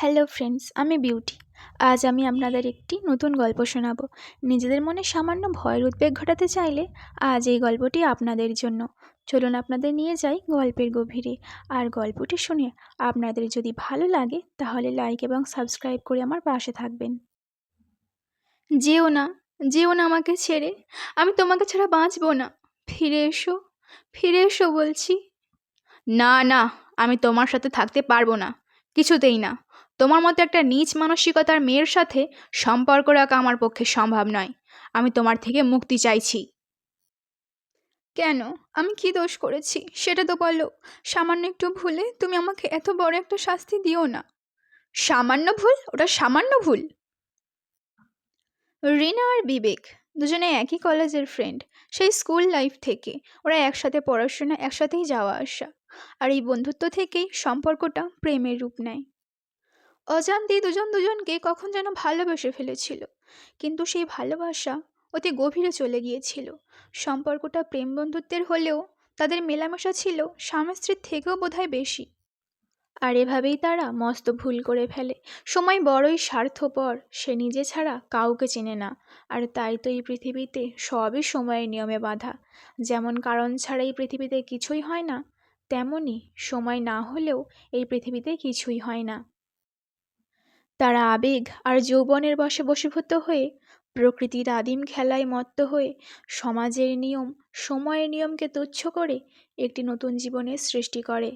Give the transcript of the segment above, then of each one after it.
Hello friends, আমি beauty. আজ আমি আপনাদের একটি নতুন গল্প শোনাবো। নিজেদের মনে সামান্য ভয়ের উদ্বেগ ঘটাতে চাইলে আজ এই গল্পটি আপনাদের জন্য। চলুন আপনাদের নিয়ে যাই গল্পের গভীরে। আর গল্পটি শুনে আপনাদের যদি ভালো লাগে তাহলে লাইক এবং সাবস্ক্রাইব করে আমার পাশে থাকবেন। যেও না, যেও না আমাকে ছেড়ে। আমি তোমাকে ছাড়া বাঁচবো না। ফিরে এসো, ফিরে এসো বলছি। না না, আমি তোমার সাথে থাকতে পারবো না, কিছুতেই না। তোমার মতো একটা নীচ মানসিকতার মেয়ের সাথে সম্পর্ক রাখা আমার পক্ষে সম্ভব নয়। আমি তোমার থেকে মুক্তি চাইছি। কেন? আমি কি দোষ করেছি সেটা তো বলো। সামান্য একটু ভুলে তুমি আমাকে এত বড় একটা শাস্তি দিও না। সামান্য ভুল? ওটা সামান্য ভুল? রিনা আর বিবেক দুজনে একই কলেজের ফ্রেন্ড। সেই স্কুল লাইফ থেকে ওরা একসাথে পড়াশোনা, একসাথেই যাওয়া আসা। আর এই বন্ধুত্ব থেকেই সম্পর্কটা প্রেমের রূপ নেয়। অজান্তেই দুজন দুজনকে কখন যেন ভালোবেসে ফেলেছিল, কিন্তু সেই ভালোবাসা অতি গভীরে চলে গিয়েছিল। সম্পর্কটা প্রেম বন্ধুত্বের হলেও তাদের মেলামেশা ছিল স্বামী স্ত্রীর থেকেও বোধহয় বেশি। আর এভাবেই তারা মস্ত ভুল করে ফেলে। সময় বড়ই স্বার্থপর, সে নিজে ছাড়া কাউকে চেনে না। আর তাই তো এই পৃথিবীতে সবই সময়ের নিয়মে বাঁধা। যেমন কারণ ছাড়া এই পৃথিবীতে কিছুই হয় না, তেমনই সময় না হলেও এই পৃথিবীতে কিছুই হয় না। তারা আবেগ আর যৌবনের বশে বশীভূত হয়ে, প্রকৃতির আদিম খেলায় মত্ত হয়ে, সমাজের নিয়ম, সময়ের নিয়মকে তুচ্ছ করে একটি নতুন জীবনের সৃষ্টি করে।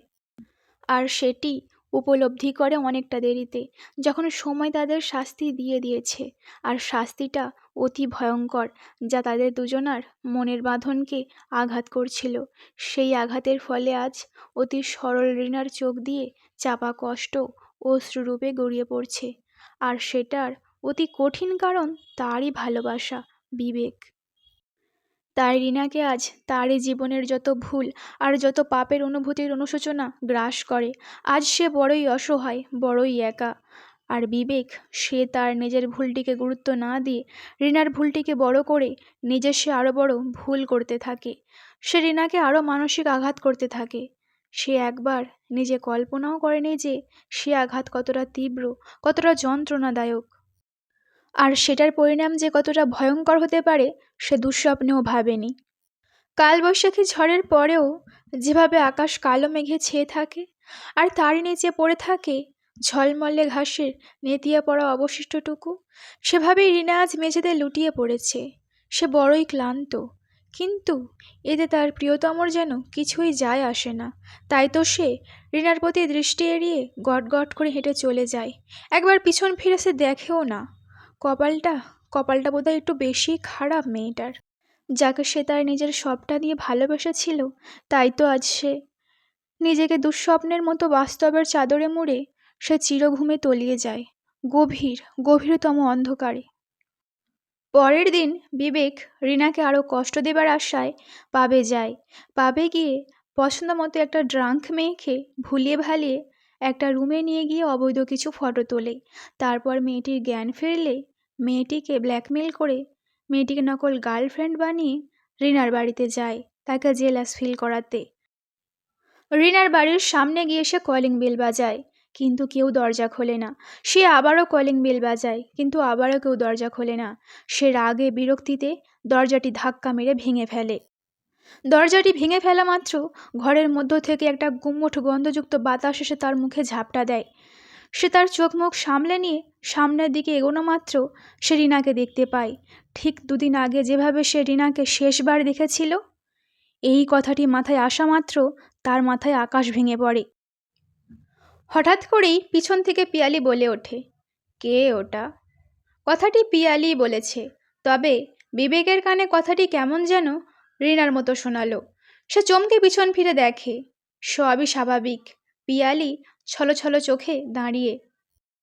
আর সেটি উপলব্ধি করে অনেকটা দেরিতে, যখন সময় তাদের শাস্তি দিয়ে দিয়েছে। আর শাস্তিটা অতি ভয়ঙ্কর, যা তাদের দুজনার মনের বাঁধনকে আঘাত করছিল। সেই আঘাতের ফলে আজ অতি সরল রিনার চোখ দিয়ে চাপা কষ্ট অশ্রুরূপে গড়িয়ে পড়ছে। আর সেটার অতি কঠিন কারণ তারই ভালোবাসা, বিবেক। তাই রিনাকে আজ তারই জীবনের যত ভুল আর যত পাপের অনুভূতির অনুশোচনা গ্রাস করে। আজ সে বড়ই অসহায়, বড়ই একা। আর বিবেক, সে তার নিজের ভুলটিকে গুরুত্ব না দিয়ে রিনার ভুলটিকে বড় করে নিজে সে আরও বড় ভুল করতে থাকে। সে রিনাকে আরও মানসিক আঘাত করতে থাকে। সে একবার নিজে কল্পনাও করেনি যে সে আঘাত কতটা তীব্র, কতটা যন্ত্রণাদায়ক। আর সেটার পরিণাম যে কতটা ভয়ঙ্কর হতে পারে সে দুঃস্বপ্নেও ভাবেনি। কালবৈশাখী ঝড়ের পরেও যেভাবে আকাশ কালো মেঘে ছেয়ে থাকে, আর তারই নিচে পড়ে থাকে ঝলমলে ঘাসের নেতিয়ে পড়া অবশিষ্টটুকু, সেভাবেই রিনা আজ মেঝেতে লুটিয়ে পড়েছে। সে বড়ই ক্লান্ত, কিন্তু এতে তার প্রিয়তমর যেন কিছুই যায় আসে না। তাই তো সে রিনার প্রতি দৃষ্টি এড়িয়ে গটগট করে হেঁটে চলে যায়। একবার পিছন ফিরে সে দেখেও না। কপালটা কপালটা বোধহয় একটু বেশি খারাপ মেয়েটার। যাকে সে তার নিজের সবটা দিয়ে ভালোবেসেছিল, তাই তো আজ সে নিজেকে দুঃস্বপ্নের মতো বাস্তবের চাদরে মুড়ে সে চিরঘুমে তলিয়ে যায়, গভীর গভীরতম অন্ধকারে। পরের দিন বিবেক রিনাকে আরও কষ্ট দেবার আশায় পাবে যায়। পাবে গিয়ে পছন্দ মতো একটা ড্রাঙ্ক মেয়েকে ভুলিয়ে ভালিয়ে একটা রুমে নিয়ে গিয়ে অবৈধ কিছু ফটো তোলে। তারপর মেয়েটির জ্ঞান ফিরলে মেয়েটিকে ব্ল্যাকমেল করে মেয়েটিকে নকল গার্লফ্রেন্ড বানিয়ে রিনার বাড়িতে যায়, তাকে জেলাস ফিল করাতে। রিনার বাড়ির সামনে গিয়ে সে কলিং বেল বাজায়, কিন্তু কেউ দরজা খোলে না। সে আবারও কলিং বেল বাজায়, কিন্তু আবারও কেউ দরজা খোলে না। সে রাগে বিরক্তিতে দরজাটি ধাক্কা মেরে ভেঙে ফেলে। দরজাটি ভেঙে ফেলা মাত্র ঘরের মধ্য থেকে একটা গুমোট গন্ধযুক্ত বাতাস এসে তার মুখে ঝাপটা দেয়। সে তার চোখ মুখ সামলে নিয়ে সামনের দিকে এগোনো মাত্র সে রিনাকে দেখতে পায়, ঠিক দুদিন আগে যেভাবে সে রিনাকে শেষবার দেখেছিল। এই কথাটি মাথায় আসা মাত্র তার মাথায় আকাশ ভেঙে পড়ে। হঠাৎ করেই পিছন থেকে পিয়ালি বলে ওঠে, কে ওটা? কথাটি পিয়ালিই বলেছে, তবে বিবেকের কানে কথাটি কেমন যেন রিনার মতো শোনালো। সে চমকে পিছন ফিরে দেখে সবই স্বাভাবিক। পিয়ালি ছলো ছলো চোখে দাঁড়িয়ে